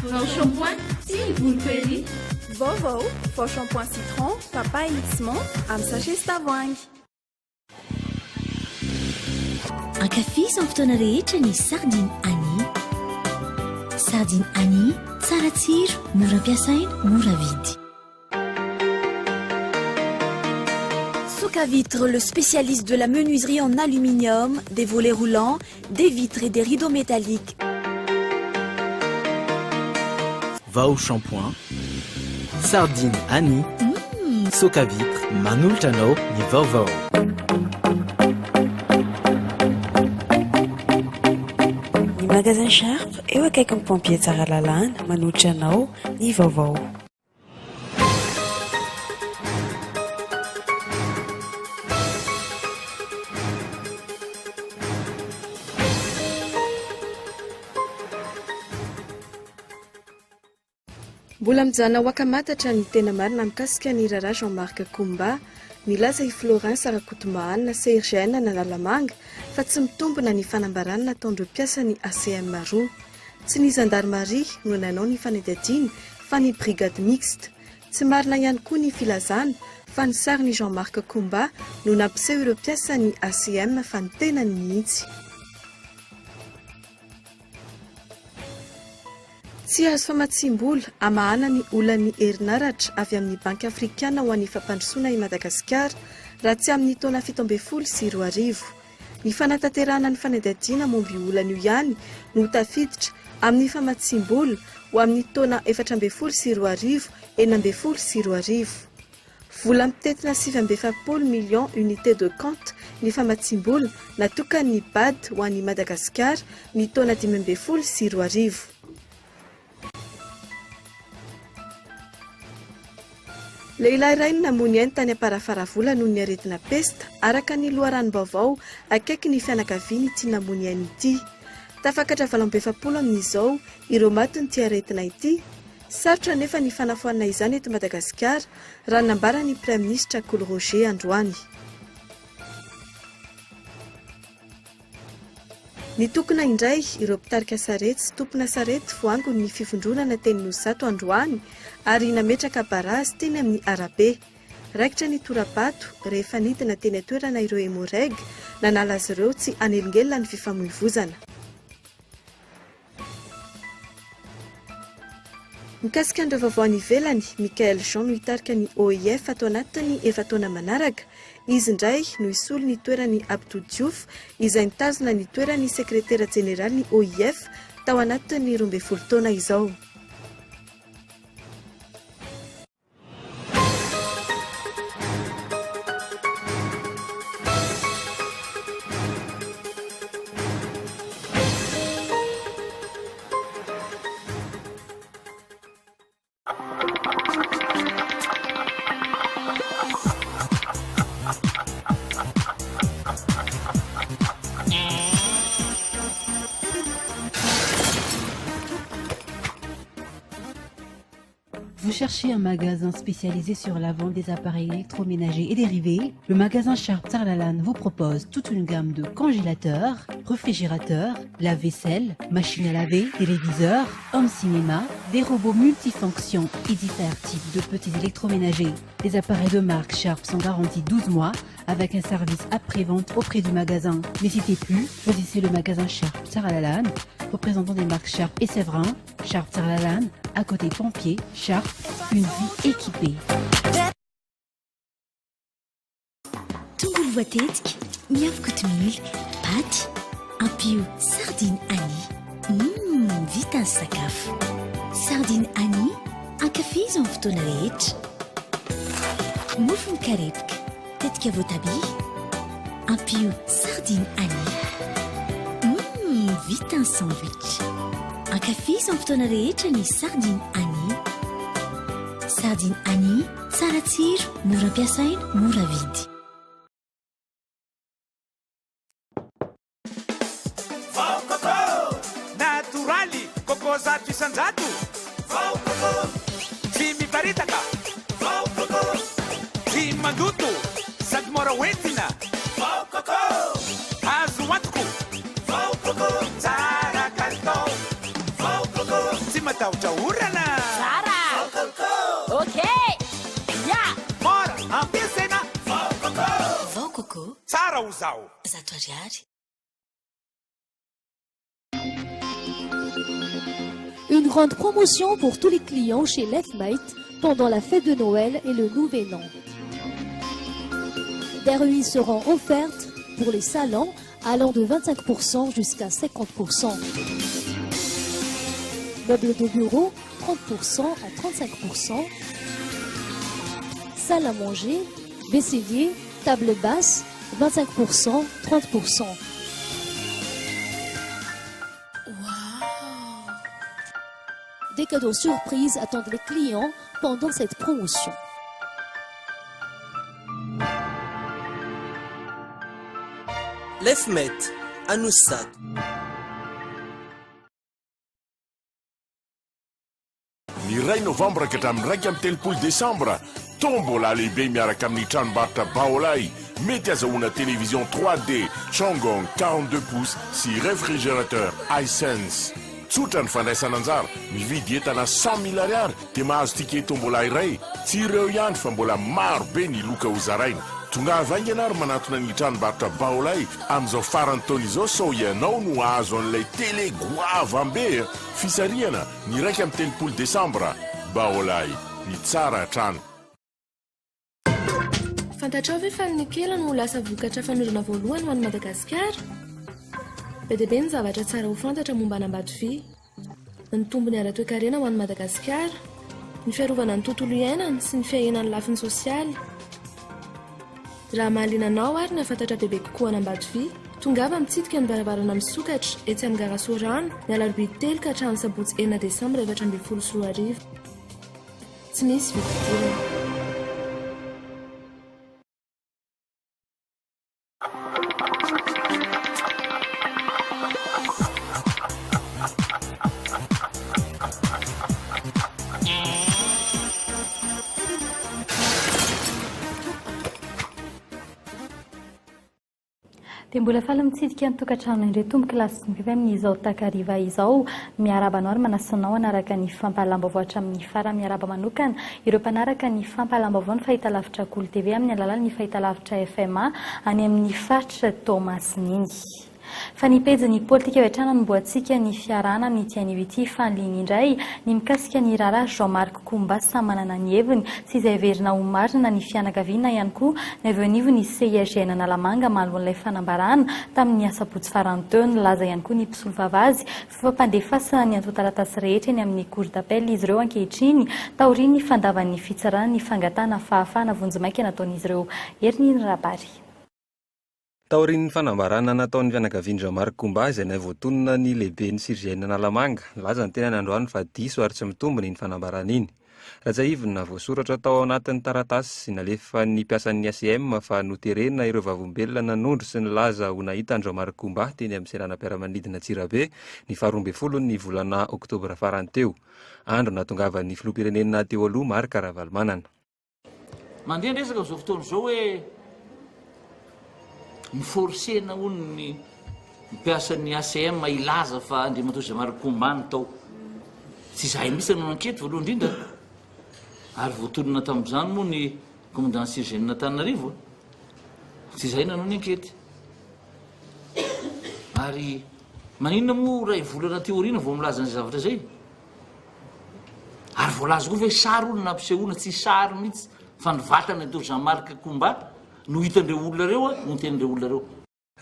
Vao shampoing sy volpery. Vaovao vao shampoing citron papaye lissement amin'ny sachet tavoahangy. Ankafizo amin'ny fotoana rehetra ny sardine Annie. Sardine Annie, tsara tsiro, mora ampiasaina, mora vidy. Souk à vitre, le spécialiste de la menuiserie en aluminium, des volets roulants, des vitres et des rideaux métalliques. Va au shampoing. Sardine Annie. Souk à vitre, manultano ni Vaovao. Magasin Sharp eo akaiky ny pompier tsara lalàna manolotra anao ny Vaovao. Mbola mijana ho akamatatra ny tena marina mikasika ny raharaha Jean-Marc Komba, nilaza i Florence Arakotomahanina Sergène na Lalamanga fa tsy mitombona ny fanambarana nataon'ireo mpiasa ny ACM roa. Tsy ny gendarmerie no nanao ny fanadihadiana fa ny brigade mixte. Tsy marina ihany koa ny filazana fa ny sarin'i Jean-Marc Komba no nampiseho ireo mpiasa ny ACM fa ny tenany mihitsy. Tsy azo famatsim-bola amahana ny olan'ny herinaratra avy amin'ny banky afrikana ho an'ny fampandrosoana i Madagasikara raha tsy amin'ny taona 17 Ny fanatanterahana ny fanadihadiana momby olana io ihany no tafiditra amin'ny famatsim-bola ho amin'ny taona 17 Vola mitetina 7.7 millions unité de compte ny famatsim-bola natokan'ny BAD ho an'ny Madagasikara ny taona 15 Lehilahy iray no namony ainy tany Amparafaravola noho ny aretina pesta araka ny loharanom-baovao akaiky ny fianakaviany ity namony ainy ity. Tafakatra 7.7 amin'izao ireo maty ny ity aretina ity. Sarotra nefa ny fanafoanana izany eto Madagasikara raha nambara ny Prime Ministre Kolo androany. Ny tokona indray ireo mpitarika sarety sy tompona sarety voango ny fifondronana teny Nosato androany ary nametraka barazy teny amin'ny arabe. Raikitra ny torapato rehefa nidina teny atoerana ireo hemorrhague nanala azy ireo tsy anelingelina ny fifamoivoizana. Mikasika an'ireo vaovao any ivelany, Michael Jean no hitarika ny OIF ato anatiny efa-taona manaraka. Izy indray no isolo ny toeran'ny Abdou Diouf izay nitazona ny toeran'ny sekretera jeneraly ny OIF tao anatiny 12 taona izao. Vous cherchez un magasin spécialisé sur la vente des appareils électroménagers et dérivés? Le magasin Sharp Tsarlalan vous propose toute une gamme de congélateurs, réfrigérateurs, lave-vaisselle, machines à laver, téléviseurs, home cinéma, des robots multifonctions et divers types de petits électroménagers. Les appareils de marque Sharp sont garantis 12 mois avec un service après-vente auprès du magasin. N'hésitez plus, choisissez le magasin Sharp Tsarlalan, représentant des marques Sharp et Séverin. Sharp Tsarlalan, à côté pompier, Sharp, une vie équipée. Tongolo voatetika, miavaka kotomila, paty, ampio sardine Annie. Vita ny sakafo. Sardine Annie, ankafizo amin'ny fotoana rehetra. Mofo mikarepoka, tetika voatabia. Ampio sardine Annie. Vita ny sandwich. Ankafizo amin'ny fotoana rehetra ny sardine Annie. Sardine Annie, tsara tsiro, mora ampiasaina, mora vidy. Vao Koko, naturaly, Koko zato isanjato. Vao Koko, tsy miparitaka. Vao Koko, tsy mandoto, sady mora hoentina. Vao Koko, azo antoko. Vao Koko, tsara kalitao. Vao Koko, tsy mata misaotra orana Sara okey ya mora ampiasaina Vaovao Koko tsara ho zao zato ariary. Une grande promotion pour tous les clients chez Lefmate pendant la fête de Noël et le Nouvel An. Des remises seront offertes pour les salons allant de 25% jusqu'à 50%. Meubles de bureau, 30% à 35%. Salle à manger, vaisselier, table basse, 25%, 30%. Des cadeaux surprises attendent les clients pendant cette promotion. Lefmet, Anoussat. Ny ray novambra ka hatramin'ny raika amin'ny telopolo desambra tombola lehibe miaraka amin'ny tranombarotra Baolay mety azahoana télévision 3D Chongong 42 pouces sy réfrigérateur Hisense. Tsotra ny fandraisana anjara mividy entana 100 000 ariary dia mahazo ticket tombola iray. Tsy ireo ihany fa mbola maro be ny loka ho zaraina. Tonga avaingana ary manatona ny tranombarotra Baolay amin'izao farany taona izao sao ianao no ahazo an'ilay télé goava ambe. Fisariana ny raika amin'ny telopolo desambra Baolay ny tsara trano. Fantatrao ve fa ny kely no lasa vokatra fanorona voalohany ho an'i Madagasikara? Be dia be ny zavatra tsara ho fantatra momba an'Ambatofi. Ny tombony ara-toe-karena ho an'i Madagasikara, ny fiarovana ny tontolo iainana sy ny fiahenan'ny lafiny sosialy. Raha mahaliana anao ary nahafantatra bebe kokoa an'Ambatofi, tongava mitsidika ny barabarana misokatra etsy amin'ny Garasorano ny alarobia 3 ka hatramin'ny sabotsy 9 desambra 2024. Tsy misy vidiana. Dia mbola faly mitsidika ny tokantrano indray tombo kilasy sy mpive amin'izao takariva izao miaraba ary manasanao anaraka ny fampahalam-baovao hatramin'ny fara miaraba manokana ireo mpanaraka ny fampahalam-baovao ny fahitalavitra Kolo TV amin'ny alalan'ny fahitalavitra FMA any amin'ny faritra Tomasininy. Fa ny pejy politika vetrana no mboatsika ny fiarana amin'ny tianivity fanliny indray ny mikasika ny raharaha Jean-Marc Komba samy manana ny heviny sy izay verina ho marina ny fianakaviana ihany koa ny avy anivo ny CIGN Analamanga manoloan'ilay fanambarana tamin'ny asabotsy farany teo nilaza ihany koa ny mpisolo vavazy fampandefasana ny antotaratasy rehetra eny amin'ny cour d'appel izy ireo ankehitriny taoriany fandavan'ny fitsarana ny fangatana fahafahana vonjimaika nataon'izy ireo heriny ny rabary. Taorian'ny fanambarana nataon'ny fianakavian'i Jean-Marc Komba izay navoatonona ny lehibe ny CIGN Analamanga laza ny tena androany fa diso ary tsy mitombony ny fanambarana iny. Rajaivony navoasoratra tao anatin'ny taratasy nalefa ny mpiasan'ny ACM fa noterena ireo vavombelona nanondro sy ny laza ho nahita ny Jean-Marc Komba teny amin'ny seranam-piaramanidina Tsirabe ny 12 ny volana oktobra farany teo. Andro natongavan'ny filoham-pirenena teo aloha Marc Ravalomanana. Mandeha resaka zao fotoana zao hoe miforsena hono ny mpiasan'ny ACM ilaza fa andriamantoa Jean-Marc Komba ny tao. Tsy zahay mihitsy nanao ankety voalohany indrindra ary voatonona tamin'izany moa ny commandant CIGN Antananarivo. Tsy zahay nanao ny ankety. Ary maninona moa ray volana teoriana vao milaza ny zavatra zay. Ary voalaza koa ve sary olona nampisehoana tsy sary mihitsy fa ny vatana atao Jean-Marc Komba no hitandreo olona reo no tenindreo olona reo.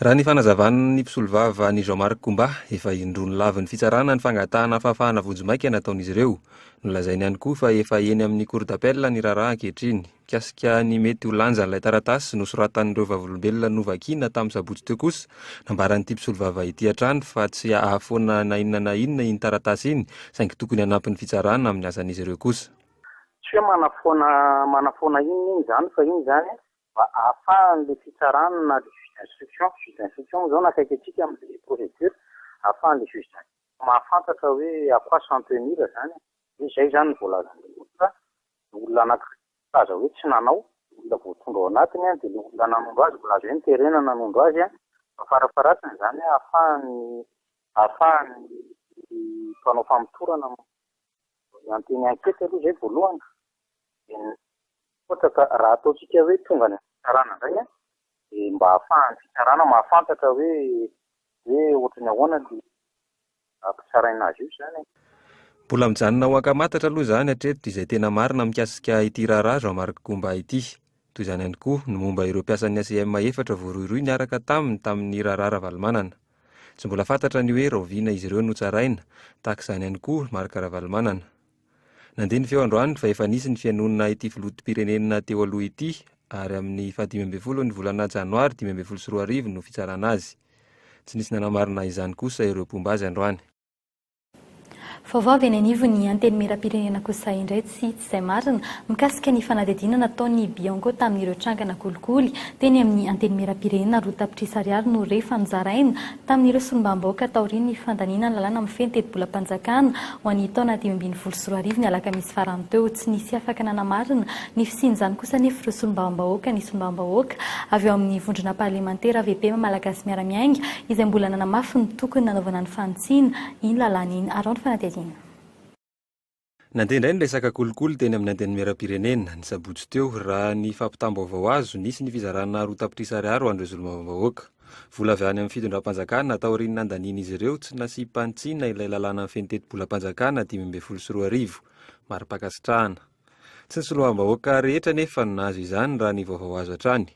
Raha ny fanazavana ny mpisolvava ny Jean-Marc Komba efa indrony laviny fitsarana ny fangatahana fahafahana vonjimaika nataon'izy ireo. Nolazainy ihany koa fa efa eny amin'ny cour d'appel ny raharaha ankehitriny. Mikasika ny mety ho lanjan'ilay taratasy nosoratan'ireo vavolombelona novakiana tamin'ny sabotsy teo kosa nambaran'ity mpisolvava ity hatrany fa tsy ahafoana na inona iny taratasy iny saingy tokony hanampin'ny fitsarana amin'ny asan'izy ireo kosa. Tsy hoe manafoana iny zany fa iny zany mba ahafahan'le fitsarana na juge d'instruction zao nakaiky atsika amin'ny procédure ahafahan'le juge mahafantatra hoe à quoi s'en tenir zany. Izay zany voalazan'ny olona anakitaza hoe tsy nanao olona voatondro ao anatiny dia le olona nanondro azy volaza hoe ny terena nanondro azy fa farafaratsiny zany ahafahany mpanao famotorana anteny ankety aloha zay voalohany ohatra ka raha ataotsika hoe tonga ny fitsarana indray dia mba hahafahan'ny fitsarana mahafantatra hoe ohatrany ahoana dia ampitsaraina azy io zany. Mbola mijanona ho ankamantatra aloha zany hatreto izay tena marina mikasika ity raharaha Jean-Marc Koumba ity. Toy izany ihany koa ny momba ireo mpiasan'ny ACM efatra voaroiroy niaraka tamin'ny raharaha Ravalomanana. Tsy mbola fantatra ny hoe rahoviana izy ireo notsaraina, tahaka izany ihany koa Marc Ravalomanana. Nandeha ny feo androany fa efa nisy ny fianonana ity filoham-pirenena teo aloha ity, ary amin'ny 15 ny volana Janoary 2024 no fitsarana azy. Tsy nisy nanamarina izany kosa ireo mpombazy androany. Vaovao avy any anivo ny anteny miram-pirenena kosa indray tsy izay marina mikasika ny fanadihadiana nataon'ny Bianco tamin'ireo trangana kolikoly teny amin'ny anteny miram-pirenena roa tapitrisa ariary no rehefa nozaraina tamin'ireo solombambaoka taorian'ny fandaniana ny lalàna amin'ny feno tetebolam-panjakana ho an'ny taona 2024 ny alakamisy farany teo. Tsy nisy afaka nanamarina ny fisian'izany kosa nefa ireo solombambaoka ny solombambaoka avy eo amin'ny vondrona parlemantera VP malagasy miara-miainga izay mbola nanamafy ny tokony nanaovana ny fantsiana iny lalàna iny. Aron fanadihadiana. Nandeha indray ny resaka kolikoly teny amin'ny anteny miram-pirenena ny sabotsy teo raha ny fampitam-baovao azo nisy ny fizarana roa tapitrisa ariary ho an'ireo solombambaoaka. Vola avy any amin'ny fitondram-panjakana taorian'ny nandaniana izy ireo tsy nasiam-pantsiana ilay lalàna amin'ny feno tetebolam-panjakana 2024 mari-pakasitrahana. Tsy ny solombambaoaka rehetra nefa nahazo izany raha ny vaovao azo hatrany.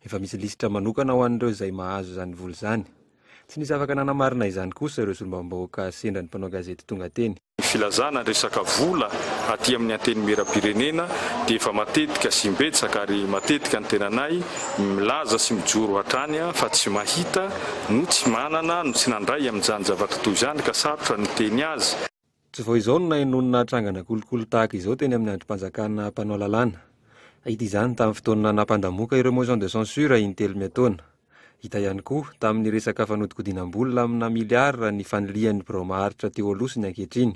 Efa misy lisitra manokana ho an'ireo izay mahazo izany vola izany. Tsy nisy afaka nanamarina izany kosa ireo solombambaoka sendra ny mpanao gazety tonga teny. Filazana resaka vola aty amin'ny anteny miram-pirenena dia efa matetika sy mbetsaka ary matetika ny tenanay milaza sy mijoro hatrany fa tsy mahita no tsy manana no tsy nandray amin'izany zavatra toy izany ka sarotra ny teny azy. Tsy vao izao no nahenonina trangana kolikoly tahaka izao teny amin'ny androm-panjakana mpanao lalàna. Hita izany tamin'ny fotoana nampandamoaka ireo motion de censure intelo miataona. Hita ihany koa tamin'ny resaka fanodikodinam-bola amina miliara ny fanilian'ny birao maharitra teo aloha sy ny ankehitriny.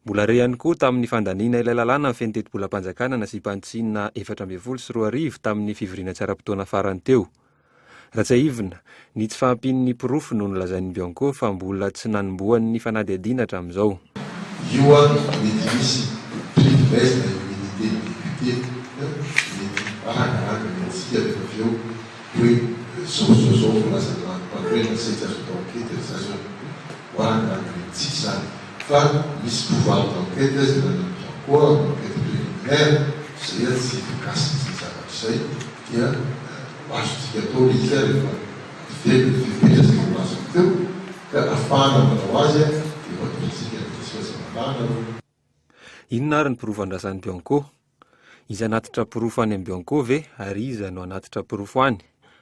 Mbola re ihany koa tamin'ny fandaniana ilay lalàna amin'ny feno tetebolam-panjakana nasiam-pantsiana 2024 tamin'ny fivoriana tsara-potoana farany teo. Ratsaivina, ny tsy fahampian'ny pirofo no nolazain'ny Bianco fa mbola tsy nanomboan'ny fanadihadiana hatramin'izao. Io mety misy privilège na immunité député arakaraka mentsika rehefa avy eo hoe zao volasana pantoena setsy azo d'enquête zany ho arakaraka mentsika zany fa misy pouvoir d'enquête zay nanana Bianco enquête préliminaire zay tsy efficace ny zavatra izay dia azontsika atao izy rehefa velony fipetrasika azo teo ka ahafahana manao azy dia mahatontsika nysiazamalana. Inona ary ny pirofo andrasan'ny Bianco? Izy anatitra pirofo any amin'ny Bianco ve ary iza no anatitra pirofo any?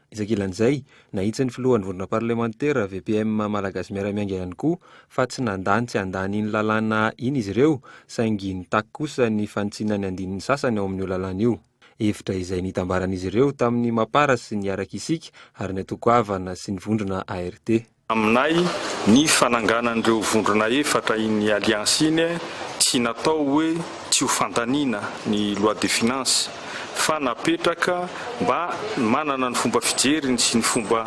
Isan-kelan'izay nahitsy ny filohan'ny vondrona parlemantera VPM malagasy miara-miainga ihany koa fa tsy nandany tsy andany iny lalàna iny izy ireo saingy nitaky kosa ny fantsiana ny andinin'ny sasany ao amin'io lalàna io. Hevitra izay nitambaran'izy ireo tamin'ny Mapara sy ny Araka Isika ary ny Atokoavana sy ny vondrona ART. Aminay ny fananganan'ireo vondrona efatra iny alliance iny tsy natao hoe tsy ho fantaniana ny loi de finance fa napetraka mba manana ny fomba fijeriny sy ny fomba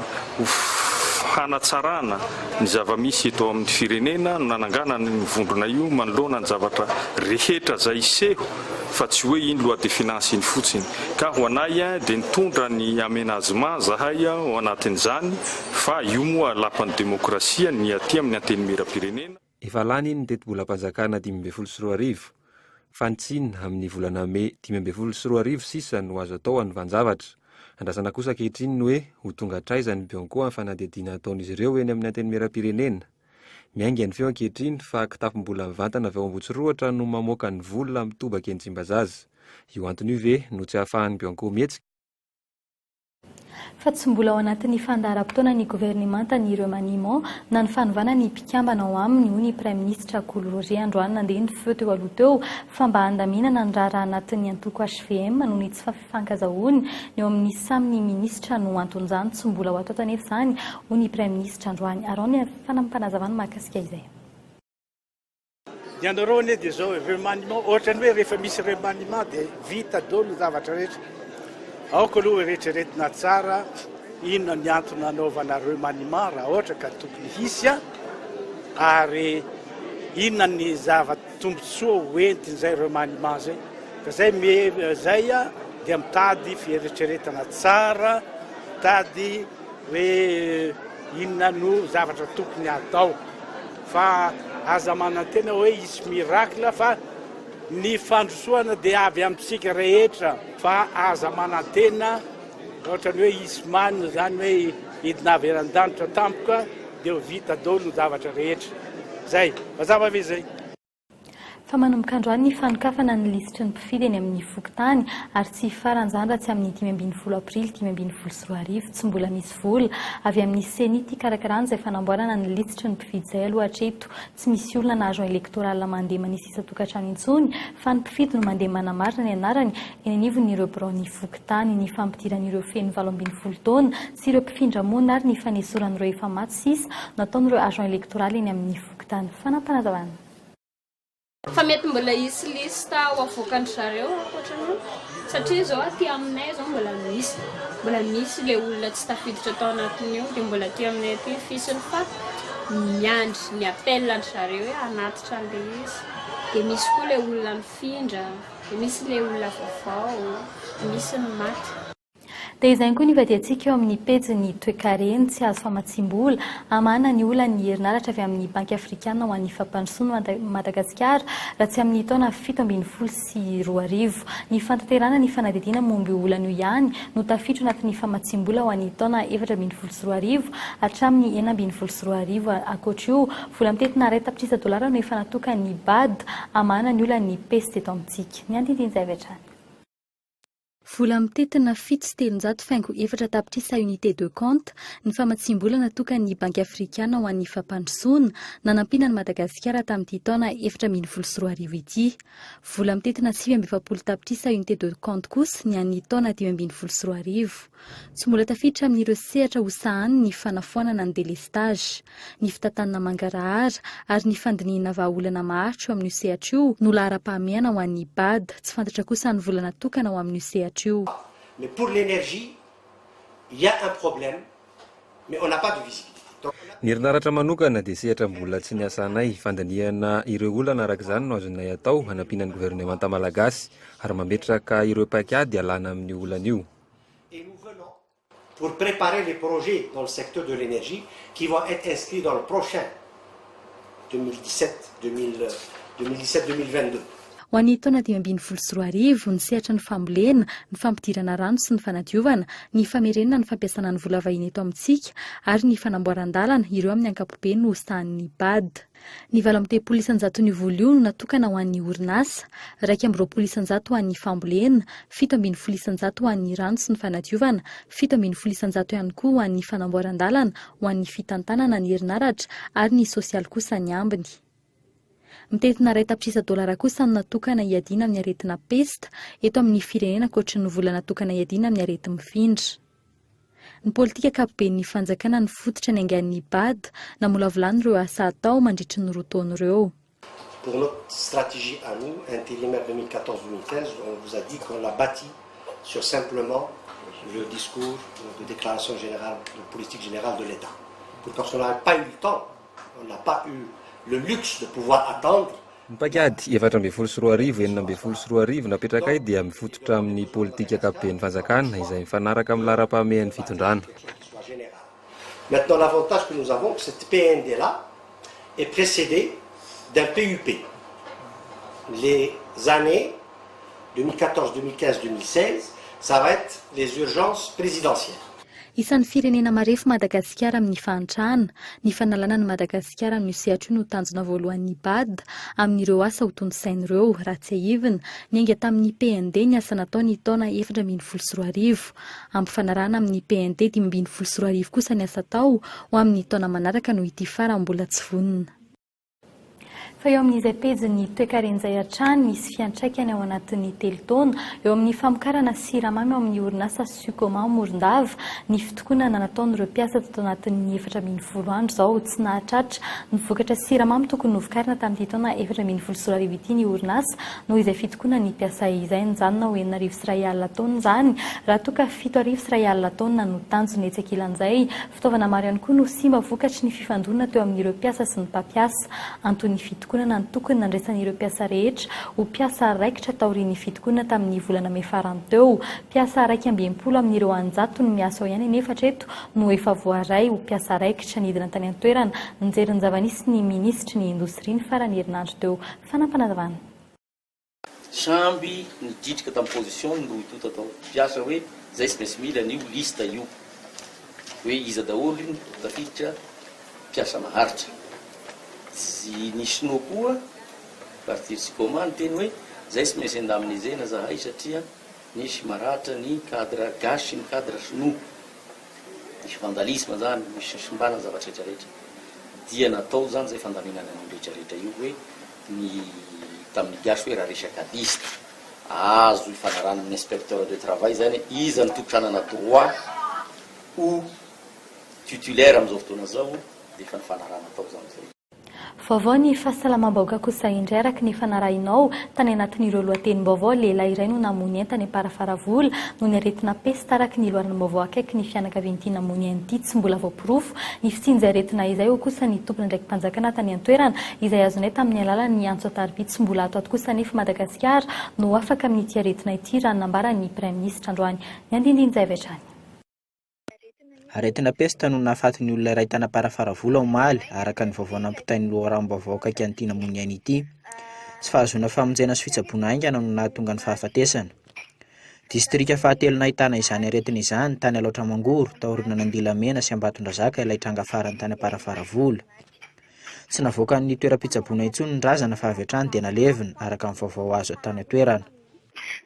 hanatsarana ny zava-misy eto amin'ny firenena no nananganana ny vondrona io manoloana ny zavatra rehetra zay iseho fa tsy hoe iny loi de finance iny fotsiny. Ka ho anay dia nitondra ny aménagement zahay ao anatin'izany fa io moa lapan'ny demokrasia ny aty amin'ny anteny miram-pirenena. Efa lany iny ny tetebolam-panjakana 2024 fantsina amin'ny volana May 2024 sisa no azo atao any vanjavatra. Andrasana kosa ankehitriny ny hoe ho tonga traizany Bianco amin'ny fanadihadiana ataon'izy ireo eny amin'ny anteny miram-pirenena. Miainga ny feo ankehitriny fa kitapom-bola mivantana avy ao Ambohitsiroatra no mamoaka ny vola mitobaka eny Tsimbazaza. Io antony io ve no tsy ahafahan'ny Bianco mihetsika? Fa tsy mbola ao anatin'ny fandaharam-potoana ny gouvernemanta ny remaniement na ny fanovana ny mpikambana ao aminy ho ny Prime Ministre Kolo androany nandeha ny feo teo aloha teo fa mba handaminana ny raharaha anatin'ny antoko HVM noho ny tsy fafifankazahoany eo amin'ny samy ministra no anton'izany tsy mbola ho atao tanefa izany ho ny Prime Ministre androany. Arony fanampanazavana mahakasika izay. Ny anareo ne dia zao remaniement ohatrany hoe rehefa misy remaniement dia vita daholo ny zavatra rehetra. Aoko aloha rehetraretina tsara inona ny antony anaovana remaniement raha ohatra ka tokony hisy ary inona ny zava-tombotsoa hoentin'izay remaniement zay ka zay zay a dia mitady fieritreretana tsara, mitady hoe inona no zavatra tokony atao fa aza manantena hoe isy miracle fa ny fandrosoana dia avy amintsika rehetra fa aza manantena ohatra ny hoe isy manina zany hoe hidina avy eran-danitra tampoka dia vita daholo ny zavatra rehetra zay mazava ve zay. Fa manomboka androany ny fanokafana ny lisitry ny mpifidy eny amin'ny fokontany ary tsy faran'izany raha tsy amin'ny 5 aprily 2024 tsy mbola misy vola avy amin'ny senity karakarany izay fanamboarana ny lisitry ny mpifidy izay aloha hatreto tsy misy olona na agent électoral mandeha manisy isa-tokantrano intsony fa ny mpifidy no mandeha manamarina ny anarany eny anivon'ireo birao ny fokontany ny fampidiran'ireo feno 20 taona sy ireo mpifindra monina ary ny fanesoran'ireo efa maty sisa nataon'ireo agent électoral eny amin'ny fokontany fanampanazavana. Fa mety mbola isy lista ho avoakan zareo ohatrany satria zao aty aminay zao mbola misy le olona tsy tafiditra tao anatiny io dia mbola aty aminay aty fisiny fa miandry ny appel ny zareo hoe anatitra an'le izy dia misy koa le olona nifindra dia misy le olona vaovao misy ny maty. Dia izay koa ny vadiantsika eo amin'ny pejy toekareny tsy azo famatsim-bola amana ny olana ny herinaratra avy amin'ny banky afrikana ho an'ny fampandrosoana Madagasikara raha tsy amin'ny taona 17 ny fantanterana ny fanadidina momby olana io ihany no tafiditra anatin'ny famatsim-bola ho an'ny taona 17 hatramin'ny 19 ankoatra io vola mitetina $100 no efa natokany bad amana ny olana ny pejy teto amintsika ny andindin'izay vetrany. Vola mitetina 7,4 tapitrisa unité de compte ny famatsim-bola natokany ny banky afrikana ho an'ny fampandrosoana nanampiana ny Madagasikara tamin'ity taona 2024 ity. Vola mitetina 7,20 tapitrisa unité de compte kosa ny an'ny taona 2024. Tsy mbola tafiditra amin'ireo sehatra hosahany ny fanafoanana ny délestage, ny fitantanana mangarahara ary ny fandiniana vahaolana maharitra eo amin'io sehatra io no lahara-pahamehana ho an'ny bad. Tsy fantatra kosa ny vola natokana ho amin'io sehatra. Mais pour l'énergie, il y a un problème, mais on n'a pas de visibilité. Ny herinaratra manokana dia sehatra mbola tsy niasanay fandaniana ireo olana araka izany no azonay atao hanampiana ny gouvernemanta malagasy ary mametraka ireo paikady alana amin'ny olana io. Et nous venons pour préparer les projets dans le secteur de l'énergie qui vont être inscrits dans le prochain 2017-2022. Ho an'ny taona 2024 ny sehatra ny fambolena, ny fampidirana rano sy ny fanadiovana, ny famerenana ny fampiasana ny vola vahiny eto amintsika ary ny fanamboaran-dalana ireo amin'ny ankapobeny no hosahan'ny bad. Ny 20% ny vola io no natokana ho an'ny orinasa, 20% ho an'ny fambolena, 70% ho an'ny rano sy ny fanadiovana, 70% ihany koa ho an'ny fanamboaran-dalana, ho an'ny fitantanana ny herinaratra ary ny sosialy kosa ny ambiny. Mitetina $100 kosa no natokana hiadiana amin'ny aretina pesta eto amin'ny firenena ankoatra ny vola natokana hiadiana amin'ny arety mifindra. Ny politika ankapobeny fanjakana ny fototra ny angan'ny bad namolavolany ireo asa atao mandritry ny roa taona ireo. Pour notre stratégie à nous, intérimaire 2014-2015, on vous a dit qu'on l'a bâti sur simplement le discours de déclaration générale, de politique générale de l'État. Parce qu'on n'a pas eu le temps, on n'a pas eu le luxe de pouvoir attendre. Ny paikady 7,24 napetraka dia mifototra amin'ny politika ankapobeny fanjakana izay mifanaraka amin'ny lara-pahamehan'ny fitondrana. Maintenant, l'avantage que nous avons, que cette PND-là est précédée d'un PUP. Les années 2014, 2015, 2016, ça va être les urgences présidentielles. Isan'ny firenena marefo Madagasikara amin'ny fahantrana, ny fanalana ny Madagasikara amin'ny sehatra io no tanjona voalohan'ny bad amin'ireo asa ho tondrosain'ireo raha tsy ahivina ny ainga tamin'ny PND ny asa natao ny taona 2024. Ampifanarana amin'ny PND 2024 kosa ny asa tao ho amin'ny taona manaraka no ity farany mbola tsy vonona. Fa eo amin'izay pejy ny toekaren'izay hatrany misy fiantraikany ao anatin'ny telo taona eo amin'ny famokarana siramamy ao amin'ny orinasa Sucoma Morondava ny fitokonana nataon'ireo mpiasa tao anatin'ny 420 andro izao tsy nahatratra ny vokatra siramamy tokony novokarina tamin'ity taona 2024 ity ny orinasa noho izay fitokonana ny mpiasa izay nijanona ho R9,000 taona izany raha toa ka R7,000 taona no tanjony etsy ankilan'izay. Fitaovana maro ihany koa no simba vokatry ny fifandonana teo amin'ireo mpiasa sy ny mpampiasa antony fitokonana fitokonana ny tokony nandraisan'ireo mpiasa rehetra ho mpiasa raikitra taorian'ny fitokonana tamin'ny volana May farany teo. Mpiasa 220 amin'ireo 100 no miasa ao ihany nefa hatreto no efa voaray ho mpiasa raikitra nidina tany an-toerana. Nijery ny zava-nisy ny ministry ny indostria ny farany herinandro teo. Fanampanazavana. Samby nidritrika tamin'ny position no ito tatao mpiasa hoe zay tsy maintsy mila an'io lista io hoe iza daholo iny tafiditra mpiasa maharitra. Tsy nisino koa partir psychomane teny hoe zay tsy maintsy enda amin'izay na zahay satria nisy maratra ny cadre gasy sy ny cadre sinoa. Misy vandalisme zany, misy simbana zavatra rehetrarehetra. Dia natao zany zay fandaminana ny rehetrarehetra io hoe ny tamin'ny gasy hoe raha resaka lista azo ifanarana amin'ny inspecteur de travail zany iza ny tompotranana droit ou titulaire amin'izao fotoana zao dia efa nifanarana atao zany zay. Vaovao ny fahasalamam-bahoaka kosa indray araka ny fanarahinao tany anatin'ireo lohatenim-baovao lehilahy iray no namony entany Amparafara-Vola no ny aretina pesta araka ny loharana vaovao akaiky ny fianakavian'ity namony ity tsy mbola voapirofo. Ny fitsinja aretina izay ho kosa ny tompony ndraiky mpanjakana tany an-toerana izay azonay tamin'ny alalan'ny antso ataribia tsy mbola ato ato kosa nefa Madagasikara no afaka amin'ity aretina ity raha nambara ny Prime Ministre androany. Ny andindiny zay vetrany. Aretina pesta no nahafaty olona iray tany Amparafara-Vola omaly araka ny vaovao nampitain'ny loharano-baovao akaiky an'ity namony any ity. Tsy fahazoana famonjena sy fitsaboana aingana no nahatonga ny fahafatesana. Distrika fahatelo nahitana izany aretina izany tany Alaotra Mangoro, taorina Nandilamena sy Ambatondrazaka ilay tranga farany tany Amparafara-Vola. Tsy navoaka ny toeram-pitsaboana intsony ny razana fa avy hatrany dia nalevina araka ny vaovao azo tany an-toerana.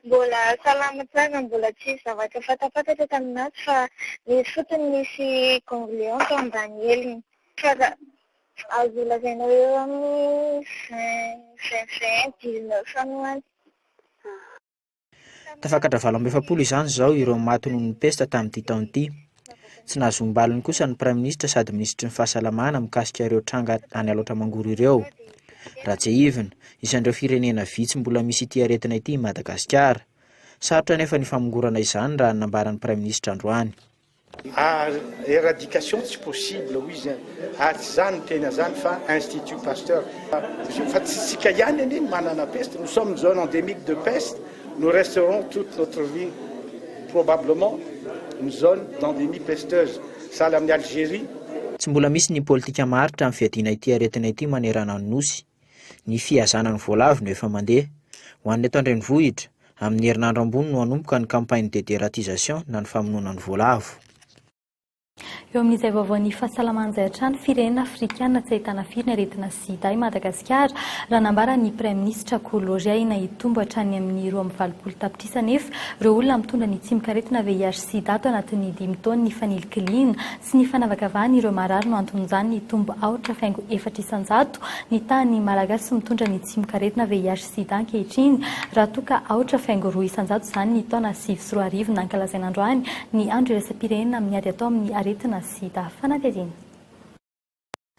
Mbola salama tsara, mbola tsy zavatra fatapatatra taminazy fa nisy fotony misy convléance ambany heliny. Fa azo lazaina eo amin'ny 19 any. Tafakatra 7 izany zao ireo maty noho ny pesta tamin'ity taona ity. Tsy nahazombaliny kosa ny Prime Ministre sady ministry ny fahasalamana mikasika ireo tranga any Alaotra Mangoro ireo. Raha tsy ivina, isan'ireo firenena vitsy mbola misy ity aretina ity Madagasikara. Sarotra nefa ny famongorana izany raha nambaran'ny Prime Ministre androany. Éradication tsy possible izy ary tsy zany tena zany fa Institut Pasteur. Fa tsika ihany any manana peste, nous sommes une zone endémique de peste, nous resterons toute notre vie probablement une zone d'endémie pesteuse. Sahala amin'ny Algérie. Tsy mbola misy ny politika maritra amin'ny fiadiana ity aretina ity manerana ny nosy. Ny fiazana ny voalavo no efa mandeha. Ho an'ny eto an-drenivohitra, amin'ny herinandro ambony no hanomboka ny campagne de dératisation na ny famonoana ny voalavo. Eo amin'izay vaovao ny fahasalaman'izay hatrany firenena afrikana tsy ahitana firy ny aretina sida i Madagasikara raha nambara ny Prime Ministre Kolo na hitombo hatrany amin'ny 20 tapitrisa nefa ireo olona mitondra ny tsimikaretina VIH sida ato anatin'ny 5 taona ny fanilokiliana sy ny fanavakavahana ireo marary no anton'izany ny tombo 4,400 ny tany malagasy mitondra ny tsimikaretina VIH sida ankehitriny raha toka 4,200 zany ny taona 7 nankalazaina androany ny andro iraisam-pirenena amin'ny ady atao amin'ny aretina sida fanatezina.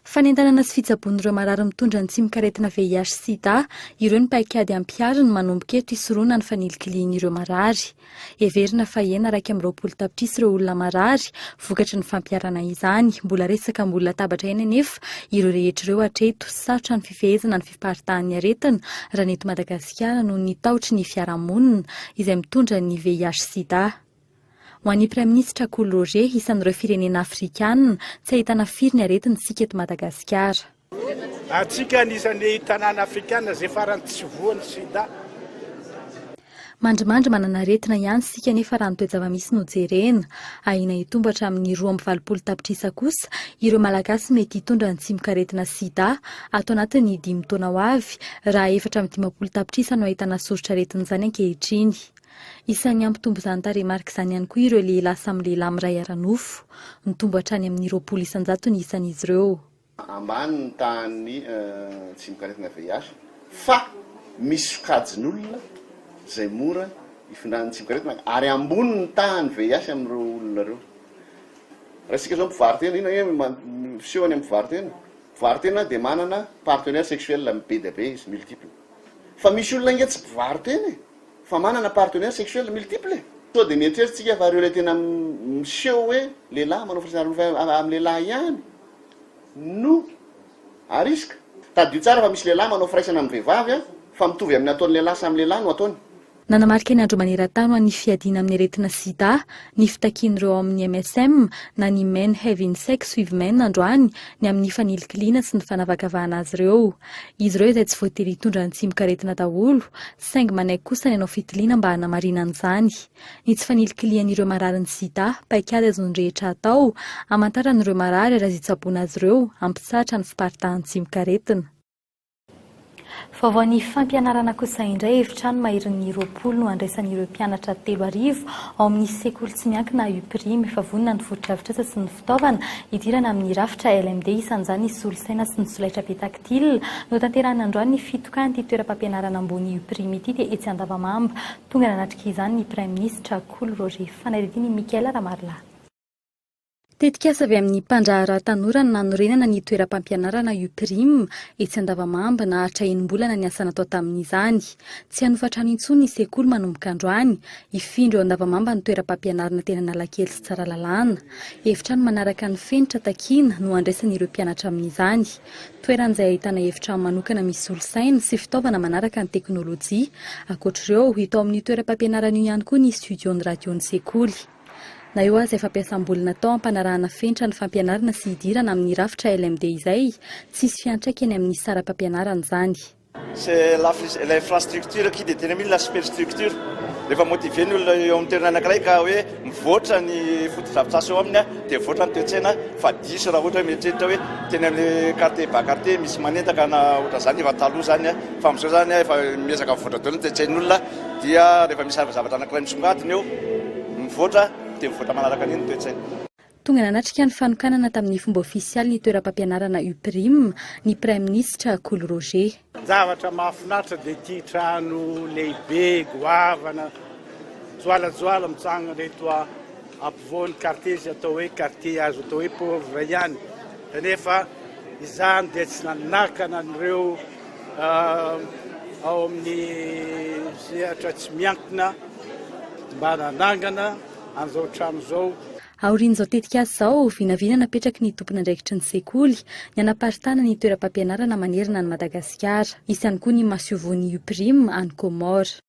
Fanentanana sy fitsaboan'ireo marary mitondra ny tsimikaretina VIH sida, ireo ny paikady ampiariny manomboka eto hisoroana ny fanilokilian'ireo marary. Heverina fa ena 20 tapitrisa ireo olona marary, vokatra ny fampiarana izany, mbola resaka mbola tabatra eny nefa ireo rehetra ireo hatreto sarotra ny fifehezana ny fiparitahan'ny aretina raha ny eto Madagasikara noho ny taotry ny fiarahamonina izay mitondra ny VIH sida. Ho an'ny Prime Ministre Kolo isan'ireo firenena afrikana tsy ahitana firy ny aretina sika eto Madagasikara. Atsika anisan'ny tanàna afrikana izay farany tsy voany sida. Mandrimandry manana aretina ihany sika nefa raha ny toe-java-misy no jerena. Ahina hitombo hatramin'ny 20 tapitrisa kosa ireo malagasy mety hitondra ny tsimikaretina sida ato anatin'ny 5 taona ho avy raha 4 tapitrisa no ahitana soritra aretina izany ankehitriny. Isan'ny ampitombo izany tarehimarika izany ihany koa ireo lehilahy samy lehilahy miray ara-nofo. Nitombo hatrany amin'ny 20 isanjato ny isan'izy ireo. Ambany ny tany tsimikaretina VIH fa misy sokajin'olona izay mora ifindrany tsimikaretina ary ambony ny tany VIH amin'ireo olona ireo. Raha isika zao mpivarotena ina fisehoany amin'ny mpivarotena. Mpivarotena dia manana partenaire sexuel be dia be izy multiple. Fa misy olona inge tsy mpivarotena fa manana partenaire sexuel multiple. So dia nieritrerititsika fa ireo ilay tena miseho hoe lehilahy manao fisaronana amin'ny lehilahy ihany no ariska. tadio tsara fa misy lehilahy manao firaisana amin'ny vehivavy a fa mitovy amin'ny ataon'ny lehilahy samy lehilahy no ataony. Nanamarika ny andro maneran-tany ho an'ny fiadiana amin'ny aretina sida ny fitakian'ireo amin'ny MSM na ny Men Having Sex with Men androany ny amin'ny fanilikiliana sy ny fanavakavahana azy ireo. Izy ireo izay tsy voatery hitondra ny tsimoka-aretina daholo, saingy manaiky kosa ny hanao fitiliana mba hanamarina an'izany. Ny tsy fanilikilian'ireo marary ny sida, paikady azony rehetra atao, hamantaran'ireo marary raha itsaboana azy ireo, ampisatra ny fiparitahan'ny tsimoka-aretina. Vaovao ny fampianarana kosa indray efitrano mahery-ny 20 no andraisan'ireo mpianatra 3 ao amin'ny sekoly tsy miankina UPRIM efa vonona ny foto-drafitrasa sy ny fitaovana idirana amin'ny rafitra LMD isan'izany ny solosaina sy ny solaitra be taktila no tanterahana androany ny fitokan'ity toeram-pampianarana ambony UPRIM ity dia etsy Andavamamba. Tonga nanatrika izany ny Prime Ministre Kolo fanairidiny Mikaela Ramarla. Tetika asa avy amin'ny mpandrahara tanora no nanorenana ny toeram-pampianarana UPRIM etsy Andavamamba na hatra enim-bolana ny asa natao tamin'izany. Tsy hanofatrano intsony ny sekoly manomboka androany, ifindro eo Andavamamba ny toeram-pampianarana tena nalakely sy tsara lalàna. Efitrano manaraka ny fenitra takiana no andraisan'ireo mpianatra amin'izany. Toeran'izay ahitana efitrano manokana misy solosaina sy fitaovana manaraka ny teknôlôjia. Ankoatr'ireo hita ao amin'ny toeram-pampianarana io ihany koa ny studio ny radio ny sekoly. Na eo azy efa ampiasam-bola natao ampanarahana fenitra ny fampianarana sy hidirana amin'ny rafitra LMD izay, tsisy fiantraikany amin'ny saram-pampianarana izany. C'est l'infrastructure qui détermine la superstructure. Rehefa motivé ny olona eo amin'ny toerana anankiray ka hoe mivoatra ny foto-drafitrasa eo aminy dia mivoatra ny toe-tsaina fa diso raha ohatra hoe mieritreritra hoe teny amin'ny quartier ba quartier misy manentaka na ohatra zany efa taloha zany fa amin'izao zany efa miezaka mivoatra daholo ny toe-tsain'olona dia rehefa misy zavatra anankiray misongadina eo mivoatra dia mivoatra manaraka an'iny ny toe-tsaina. Tonga nanatrika ny fanokanana tamin'ny fomba ofisialy ny toeram-pampianarana UPRIM ny Prime Ministre Kolo. Zavatra mahafinaritra dia ity trano lehibe goavana joalajoala mitsangana reto ampovoan'ny quartier izay atao hoe quartier azo atao hoe pauvre ihany. Kanefa izany dia tsy nanakana an'ireo ao amin'ny sehatra tsy miankina mba nanangana an'izao trano izao. Aorian'izao tetika azy izao, vinavina napetraky ny tompona andraikitry ny sekoly ny anaparitana ny toeram-pampianarana manerana ny Madagasikara. Isany koa ny maseovon'ny UPRIM any Comore.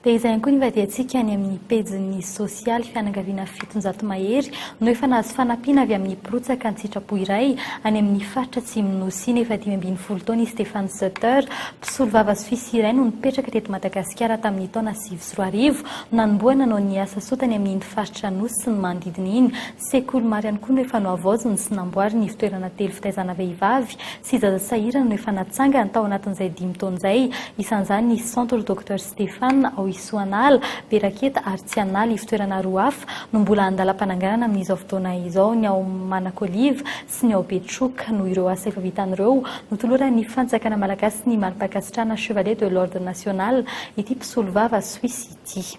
Dia izay ihany koa ny vadiantsika any amin'ny pejiny sosialy fianakaviana 700 mahery no efa nahazo fanampiana avy amin'ny pirotsaka ny sitrapo iray any amin'ny faritra Atsimon'Nosy efa 540 taona i Stéphane Sutter, mpisolo vava sy fisy iray no nipetraka teto Madagasikara tamin'ny taona 2004 nanomboana nanao ny asa sotany amin'ny faritra Nosy sy ny manodidina iny. Sekoly maro ihany koa no efa noavaoziny sy namboary ny fitoerana telo fitaizana vehivavy sy zaza sahirana no efa natsangana tao anatin'izay 5 taona izay, isan'izany ny Centre Dr Stéphane ao Isoanala, Beraketa ary Tsianala fitoerana roa hafa no mbola andalam-pananganana amin'izao fotoana izao, ny ao Manakoliva sy ny ao Betroka no ireo asa efa vitan'ireo notoloran'ny fanjakana malagasy ny mari-pakasitrahana Chevalier de l'Ordre National ity mpisolo vava Suisse ity.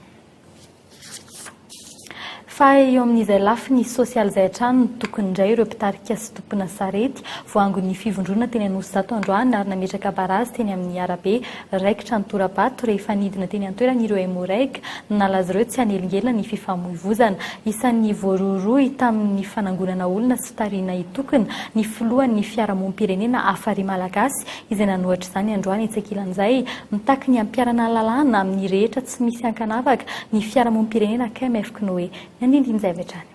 Fa eo amin'izay lafy ny sosialy izay hatrany ny tokony indray ireo mpitarika sy tompona sarety voangon'ny fivondrona teny Anosy zato androany ary nametraka barazy teny amin'ny arabe raikitra ny torabato rehefa nidina teny an-toerana ireo hemorrhaika nalaza ireo tsy hanelingelina ny fifamoivoizana. Isan'ny voaroroy tamin'ny fanangonana olona sy fitariana hitokana ny filohan'ny fiarahamonim-pirenena afary malagasy izay nanohatra izany androany itsakilan'izay mitaky ny ampiarana lalàna amin'ny rehetra tsy misy ankanavaka ny fiarahamonim-pirenena KMF Knoe. Nindin'izay vetrany.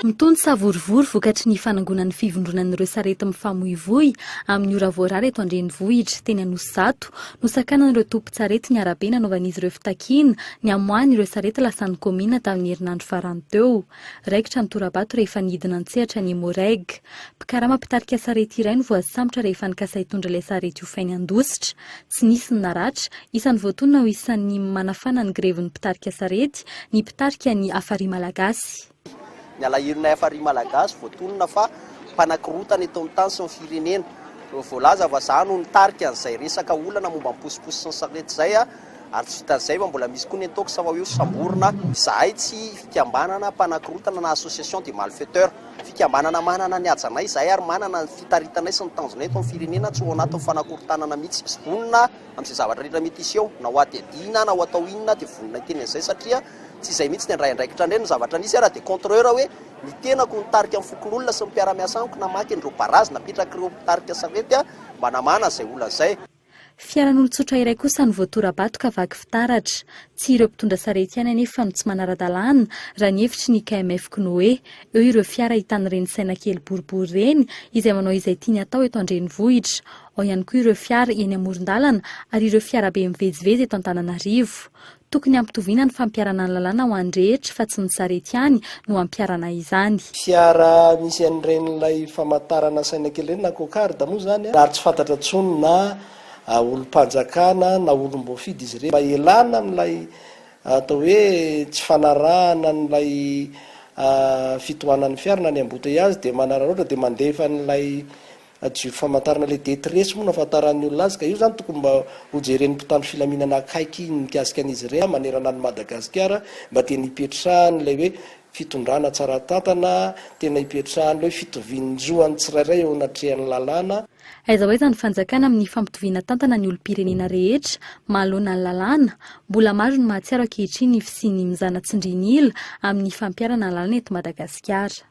Mitony savorivory vokatry ny fanangonan'ny fivondronan'ireo sarety mifamoivoy amin'ny ora voarary eto Andrenivohitra teny Anosy zato no sakanan'ireo tompo-tsarety ny arabe nanaovan'izy ireo fitakiana ny amoahany ireo sarety lasan'ny komina tamin'ny herinandro farany teo. Raikitra ny torabato rehefa nidina an-tsehatra ny hemorrhaika. Mpikarama mpitarika sarety iray no voasambotra rehefa nikasa hitondra ilay sarety ho fainy andositra. Tsy nisy ny naratra, isan'ny voatonona ho isan'ny manafana ny grevin'ny mpitarika sarety ny mpitarika ny afary malagasy. Ny alahirina afary malagasy voatonona fa mpanakirotana eto amin'ny tany sy ny firenena. Voalaza fa izany no nitarika an'izay resaka olana momba ny posiposy sy ny sarety izay ary tsy vitan'izay fa mbola misy koa ny ataoko sa eo samborona zahay tsy fikambanana mpanakirotana na association de malfaiteur fikambanana manana ny ajanay zahay ary manana ny fitaritanay sy ny tanjonay eto amin'ny firenena tsy ho anaty fanakorotanana mihitsy sy vonona amin'izay zavatra rehetra mety iseho na ho adiadiana na ho atao inona dia vonona teny an'izay satria tsy izay mihitsy ny andraindraikitra indray ny zavatra nisy ara dia contrôleur hoe ny tenako nitarika amin'ny fokon'olona sy ny mpiara-miasa amiko namaky an'ireo barazy napetraka ireo mpitarika sarety manamana izay olona izay. Fiaran'olon-tsotra iray kosa ny voatora-bato ka vaky fitaratra. Tsy ireo mpitondra sarety ihany anefa no tsy manara-dalàna raha ny hevitry ny KMF Knoe. Eo ireo fiara hitan'ireny saina kely boribory reny izay manao izay tiany atao eto an-drenivohitra. Ao ihany koa ireo fiara eny amoron-dalana ary ireo fiara be mivezivezy eto Antananarivo. Tokony ampitoviana ny fampiarana ny lalàna ho an'ny rehetra fa tsy ny sarety ihany no ampiarana izany. Fiara misy an'iren'ilay famantarana saina kely reny na kokarda moa zany ary tsy fantatra tsony na olom-panjakana na olom-boafidy izy ireny mba elana amin'ilay atao hoe tsy fanarahana n'ilay fitohanan'ny fiara na ny embouteillage dia manararaotra dia mandefa n'ilay famantarana le détresse moa nafantaran'ny olona azy ka io zany tokony mba hojeren'ny mpitandro filaminana akaiky mikasika an'izy ireny manerana ny Madagasikara mba tena hipetrahany ilay hoe fitondrana tsara tatana, tena hipetrahany ilay hoe fitovian-joany tsirairay eo anatrehan'ny lalàna. Aiza hoe zany fanjakana amin'ny fampitoviana tantana ny olom-pirenena rehetra mahalona ny lalàna, mbola maro ny mahatsiaro ankehitriny ny fisiany mizana tsindrinila amin'ny fampiarana ny lalàna eto Madagasikara.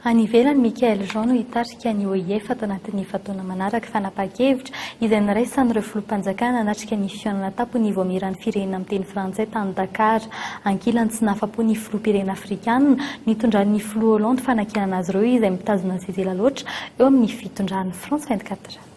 Any ivelany Mikael Jean no hitarika ny OIF ato anatin'ny fataona manaraka fanapa-kevitra izay niraisan'ireo filoham-panjakana hanatrika ny fihaonana tapon'ny voamiran'ny firenena amin'ny teny frantsay tany Dakar. Ankilany tsy nahafa-po ny filoham-pirenena afrikanina nitondran'ny filoha Hollande fanakinana azy ireo izay mitazona zezela loatra eo amin'ny fitondran'ny France 24.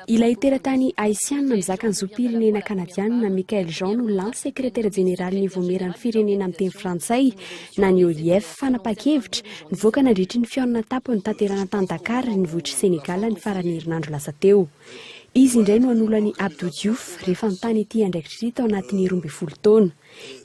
Ilay teratany haisianina mizaka ny zoam-pirenena kanadianina Mikael Jean no lany sekretera jeneraly ny voamiran'ny firenena amin'ny teny frantsay na ny OIF fanapa-kevitra nivoaka nandritry ny fihaonana tapo ny tanterana tany Dakar ny vohitry Senegal ny farany herinandro lasa teo. Izy indray no anolany Abdou Diouf rehefa nitany ity andraikitry tao anatin'ny 12 taona.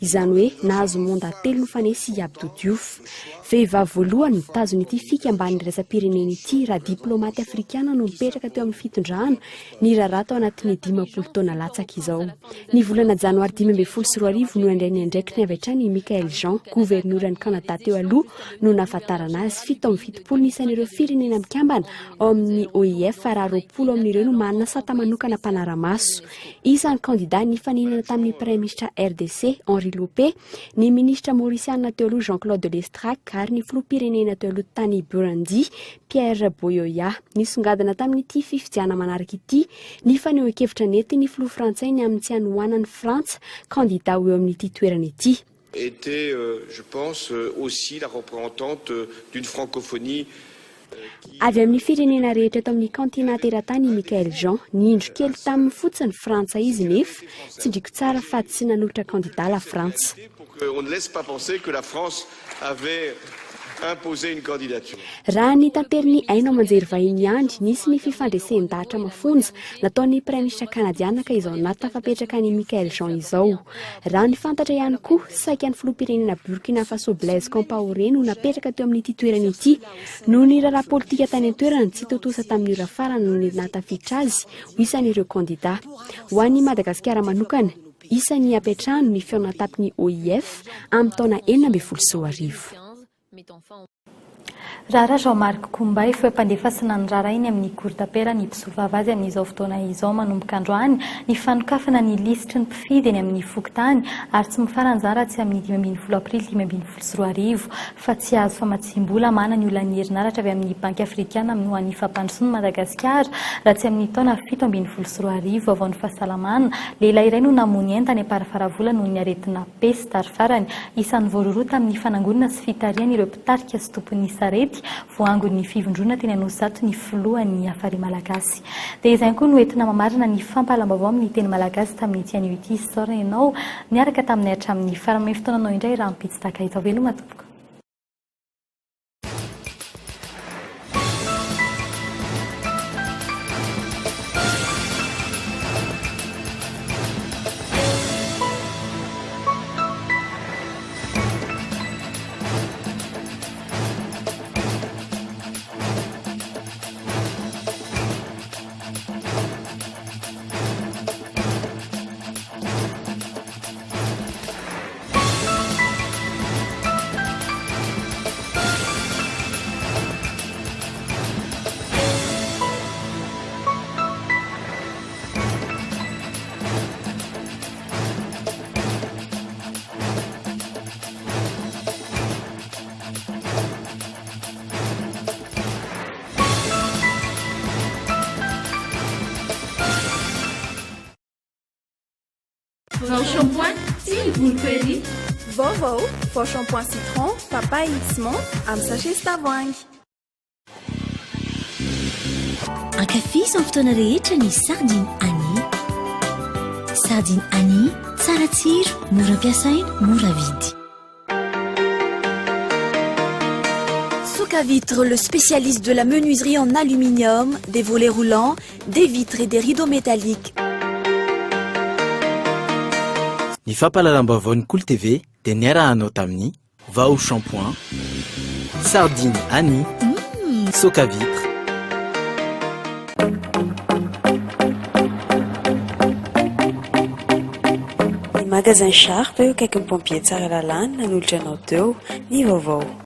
Izany hoe nahazo monda telo no fanesy Abdou Diouf. Vehivavy voalohany mitazona ity fika ambany raisam-pirenena ity raha diplomaty afrikana no mipetraka teo amin'ny fitondrana ny raharaha tao anatin'ny 15 taona latsaka izao. Ny volana janoary 2024 no indray ny andraikiny avy hatrany Mikael Jean, gouverneuran'ny Canada teo aloha no nahafantarana azy 7 nisan'ireo firenena mikambana ao amin'ny OIF raha 20 amin'ireo no manana sata manokana mpanara-maso. Isan'ny candidat nifaninana tamin'ny Premier ministre RDC Henri Lopé, ny ministra mauriciana teo aloha Jean-Claude Lestrac ary ny filoham-pirenena teo aloha tany Burundi Pierre Boyoya. Nisongadina tamin'ity fifidiana manaraka ity ny fanehoan-kevitra nety ny filoha frantsay ny amin'ny tsy hanohanan'ny Frantsa candidat eo amin'ity toerana ity. Était, je pense, aussi la représentante d'une francophonie. Avy amin'ny firenena rehetra eto amin'ny kantina teratany Mikael Jean, niindro kely tamin'ny fotsiny Frantsa izy nefa tsy ndriko tsara fa tsy nanolotra candidat la Frantsa. On ne laisse pas penser que la France avait imposé une candidature. Raha ny tanteriny aina manjery vahiny ihany, nisy ny fifandresen-dahatra mafonja nataon'ny Premier ministre kanadiana ka izao anaty tafapetraka ny Mikael Jean izao. Raha ny fantatra ihany koa, saika ny filoham-pirenena Burkina Faso Blaise Compaoré no napetraka teo amin'ity toerana ity. Noho ny raharaha politika tany an-toerana tsy totosa tamin'ny ora farany no natafiditra azy ho isan'ireo candidat. Ho an'ny Madagasikara manokana, isan'ny apetrahany ny fihaonana tapon'ny OIF amin'ny taona 2024. Raharaha Jean-Marc Koumba efa mpandefasana ny raharaha iny amin'ny kortapera ny mpisoava azy amin'izao fotoana izao manomboka androany ny fanokafana ny lisitry ny mpifidy eny amin'ny fokontany ary tsy mifaranjara tsy amin'ny 15 aprily 2024 fa tsy azo famatsim-bola mana ny olona ny herinaratra avy amin'ny banky afrikana amin'ny ho an'ny fampandrosoana Madagasikara raha tsy amin'ny taona 7 avao ny fahasalamana. Lehilahy iray no namony entany am-parafaravola noho ny aretina pesta ary farany isan'ny voarorota amin'ny fanangonana sy fitariana ireo mpitarika sy tompon'ny sarety voangon'ny fivondrona teny Anosy ny filohan'ny afary malagasy. Dia izay koa no entina mamarina ny fampahalam-baovao amin'ny teny malagasy tamin'ny tianio ity sorana ianao niaraka taminay hatramin'ny faramay fotoananao indray raha mipitsy taka izao veloma tompoko. Vao shampoing sy volpery. Vaovao, vao shampoing citron, papay sy menthe amin'ny sachet sy tavoahangy. Ankafizy amin'ny fotoana rehetra ny sardine Annie. Sardine Annie, tsara tsiro, mora ampiasaina, mora vidy. Souk à vitre, le spécialiste de la menuiserie en aluminium, des volets roulants, des vitres et des rideaux métalliques. Ny fampahalalam-baovao Kolo TV dia niarahanao tamin'ny Vaovao shampoing, sardine Annie, souk à vitre. Ny magasin Sharp eo akaiky ny pompier tsara lalàna nanolotra anao teo ny Vaovao.